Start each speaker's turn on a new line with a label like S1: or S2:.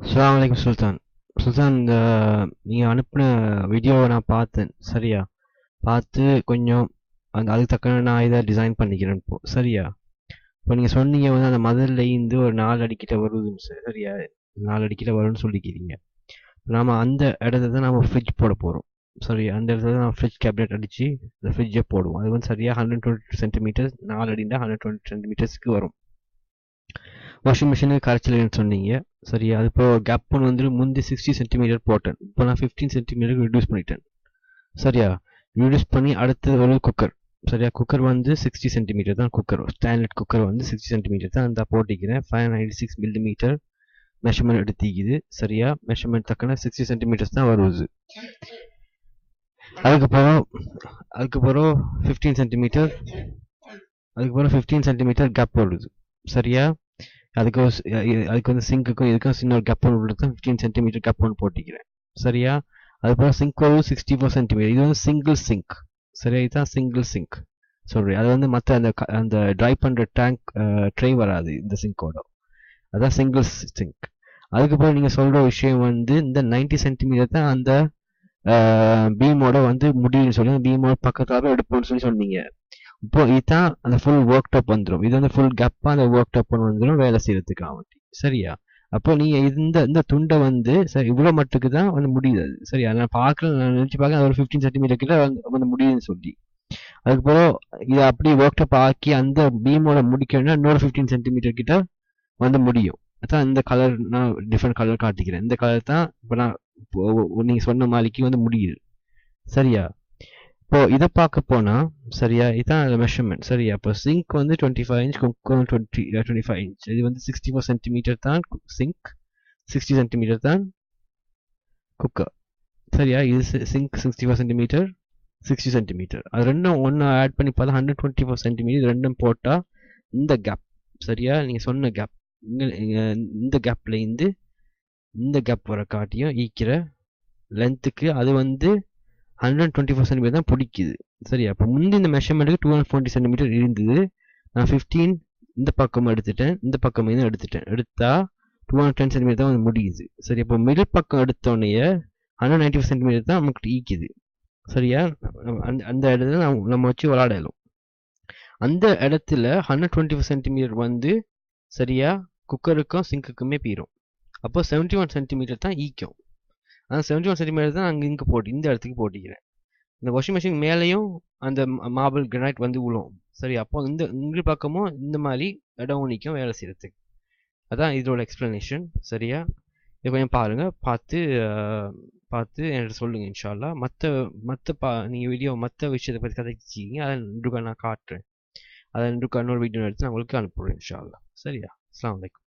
S1: அஸ்ஸலாமு அலைக்கும் சுல்தான். சுல்தான், இந்த நீங்கள் அனுப்பின வீடியோவை நான் பார்த்தேன். சரியா? பார்த்து கொஞ்சம் அதுக்கு தக்க நான் இதை டிசைன் பண்ணிக்கிறேன் இப்போ. சரியா? இப்போ நீங்கள் சொன்னீங்க வந்து அந்த மதுரையிலேருந்து ஒரு 4 அடிக்கிட்ட வருதுன்னு சரியா? 4 அடிக்கிட்ட வரும்னு சொல்லிக்கிறீங்க. நாம அந்த இடத்துல தான் நம்ம ஃப்ரிட்ஜ் போட போகிறோம். சரி, அந்த இடத்துல தான் ஃப்ரிட்ஜ் கேபினெட் அடித்து இந்த ஃப்ரிட்ஜை போடுவோம். அது வந்து சரியாக 120 சென்டிமீட்டர், 4 அடிண்டா 120 சென்டிமீட்டர்ஸ்க்கு வரும். வாஷிங் மிஷினுக்கு கரைச்சல்னு சொன்னீங்க. சரியா? அது இப்போ கேப் ஒன்று வந்து முந்தி 60 சென்டிமீட்டர் போட்டேன். இப்போ நான் 15 சென்டிமீட்டருக்கு ரெடியூஸ் பண்ணிட்டேன். சரியா? ரெடியூஸ் பண்ணி அடுத்தது ஒரு குக்கர். சரியா? குக்கர் வந்து 60 சென்டிமீட்டர் தான் குக்கர். ஸ்டாண்டர்ட் குக்கர் வந்து 60 சென்டிமீட்டர் தான் அந்த போட்டிக்கிறேன். 596 மில்லிமீட்டர் மெஷர்மெண்ட் எடுத்திக்குது. சரியா? மெஷர்மெண்ட் தக்கன 60 சென்டிமீட்டர்ஸ் தான் வருது. அதுக்கப்புறம் அதுக்கப்புறம் 15 சென்டிமீட்டர் அதுக்கப்புறம் 15 சென்டிமீட்டர் கேப் வருது. சரியா? அதுக்கு வந்து சிங்க்குக்கும் இதுக்கும் சின்ன ஒரு கேப் ஒன்று கொடுத்து 15 சென்டிமீட்டர் கேப் ஒன்று போட்டிக்கிறேன். சரியா? அதுக்கப்புறம் சிங்க் ஒரு 64 சென்டிமீட்டர். இது வந்து சிங்கிள் சிங்க். சரியா? இதுதான் சிங்கிள் சிங்க் சொல்றேன். அது வந்து மற்ற அந்த ட்ரை பண்ணுற டேங்க் ட்ரை வராது இந்த சிங்கோட. அதான் சிங்கிள் சிங்க். அதுக்கப்புறம் நீங்கள் சொல்கிற விஷயம் வந்து இந்த 90 சென்டிமீட்டர் தான் அந்த பீமோட வந்து முடியும்னு சொல்லி பீமோட பக்கத்தால எடுப்போம்னு சொல்லி சொன்னீங்க. இப்போ இதுதான் அந்த ஃபுல் ஒர்க் டாப் வந்துடும். இது வந்து ஃபுல் கேப்பா அந்த ஒர்க் டாப் வந்துடும் வேலை செய்யறதுக்கு ஆகட்டி. சரியா? அப்போ நீங்க இந்த இந்த துண்டை வந்து சரி இவ்வளவு மட்டுக்கு தான் வந்து முடியுது. சரியா? நான் பார்க்கல, நான் நினைச்சு பார்க்க ஒரு 15 சென்டிமீட்டர் கிட்ட வந்து முடியுதுன்னு சொல்லி. அதுக்கப்புறம் இதை அப்படி ஒர்க் டாப் ஆக்கி அந்த பீமோட முடிக்கணும்னா இன்னொரு 15 சென்டிமீட்டர் கிட்ட வந்து முடியும். அதான் இந்த கலர் நான் டிஃப்ரெண்ட் கலர் காட்டிக்கிறேன். இந்த கலர் தான் இப்போ நான் நீங்க சொன்ன மாதிரிக்கு வந்து முடியுது. சரியா? இப்போ இதை பார்க்க போனா சரியா, இதான் மெஷர்மெண்ட். சரியா? இப்போ சிங்க் வந்து 25 இன்ச், குக்கர் 25 இன்ச். இது வந்து 64 சென்டிமீட்டர் தான் சிங்க், 60 சென்டிமீட்டர் தான் குக்கர். சரியா? இது சிங்க் 64 சென்டிமீட்டர், 60 சென்டிமீட்டர். அது ரெண்டும் ஒன்று ஆட் பண்ணி பார்த்தா 124 சென்டிமீட்டர். ரெண்டும் போட்டால் இந்த கேப். சரியா? நீங்கள் சொன்ன கேப் இந்த கேப்ல இருந்து இந்த கேப் வர காட்டியும் ஈக்கிற லென்த்துக்கு அது வந்து 124 சென்டிமீட்டர் தான் பிடிக்குது. சரியா? அப்போ முந்தி இந்த மெஷர்மெண்ட்டுக்கு 240 சென்டிமீட்டர் இருந்தது. நான் 15 இந்த பக்கம் எடுத்துட்டேன், இந்த பக்கம் இது எடுத்துட்டேன். எடுத்தா 210 சென்டிமீட்டர் தான் வந்து முடியுது. சரி, அப்போ மிடில் பக்கம் எடுத்தோடனே 195 சென்டிமீட்டர் தான் நமக்கு ஈக்குது. சரியா? அந்த அந்த இடத்துல நம்ம வச்சு விளாடலாம். அந்த இடத்துல 125 சென்டிமீட்டர் வந்து சரியா குக்கருக்கும் சிங்க்குக்குமே போயிடும். அப்போ 71 சென்டிமீட்டர் தான் ஈக்கும். அந்த 71 சென்டிமீட்டர் தான் அங்கே இங்கே போட்டு இந்த இடத்துக்கு போட்டிக்கிறேன். இந்த வாஷிங் மிஷின் மேலேயும் அந்த மார்பிள் கிரானைட் வந்து விழும். சரி, அப்போ இந்த பக்கமும் இந்த மாதிரி இடம் நிற்கும் வேலை செய்யறதுக்கு. அதான் இதோட எக்ஸ்பிளனேஷன். சரியா? இதை கொஞ்சம் பாருங்க, பார்த்து என்கிட்ட சொல்லுங்க இன்ஷா அல்லாஹ். நீங்கள் வீடியோ மற்ற விஷயத்தை பற்றி கதைச்சிக்கிங்க, அதை நான் காட்டுறேன். அதை இன்னொரு வீடியோ எடுத்து நான் உங்களுக்கு அனுப்புகிறேன் இன்ஷா அல்லாஹ். சரியா? அஸ்ஸலாமு அலைக்கும்.